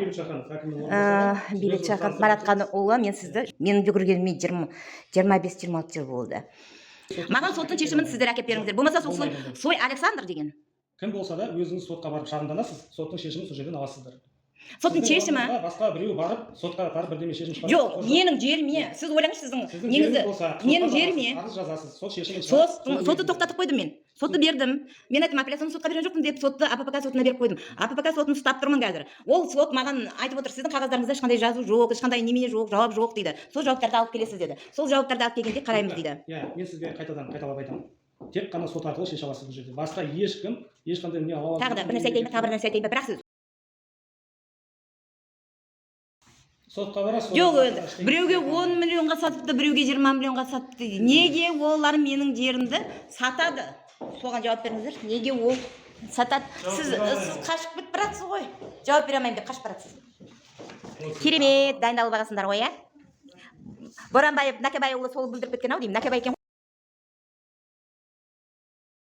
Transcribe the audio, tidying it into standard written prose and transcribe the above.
Бейбіт Шаханов Маратханұлы, мен сізді, менің жүгіргеніме 25-26 жыл болды. Маған соттың шешімін сіздер әкеп беріңіздер. Болмаса Сой Александр деген. Кім болса да өзіңіз сотқа барып шағымданасыз, соттың шешімін сол жерден аласыздар. Соттың шешімі басқа біреу барып сотқа барып бірдеме шешім шығарады. Жоқ, менің жеріме. Сіз ойлаңыз, сіздің негізі менің жеріме. Арыз жазасыз, сот шешімін шығарады. Сотты тоқтатып қойдым мен. Сотты бердім. Мен айттым, апелляцияны сотқа берген жоқпын деп, сотты АППК сотына беріп қойдым. АППК сотын ұстап тұрмын қазір. Ол сот маған айтып отыр, сіздің қағаздарыңызда ешқандай жазу жоқ, ешқандай немене жоқ, жауап жоқ дейді. Сол жауаптарды алып келесіз деді. Сол жауаптарды алып келгенде қараймыз дейді. Иә, мен сізге қайталап айтамын. Тек қана сот арқылы шеше аласыз бұл жерде. Басқа ешкім ешқандай не ала алмайды. Тағы да бір нәрсе айтайын, тағы бір нәрсе айтайын, бірақ сіз сотқа барасыз. Жоқ, біреуге 10 миллионға сатыпты, біреуге 20 миллионға сатыпты. Неге олар менің жерімді сатады? Соған жауап беріңіздер. Неге ол сатады? Сіз қашып кетіп барасыз ғой. Жауап бере алмаймын деп қашып барасыз. Керемет, дайындалып бағасыңдар ғой, иә? Боранбаев Накебайұлы сол білдіріп кеткен ау деймін. Накебай екен.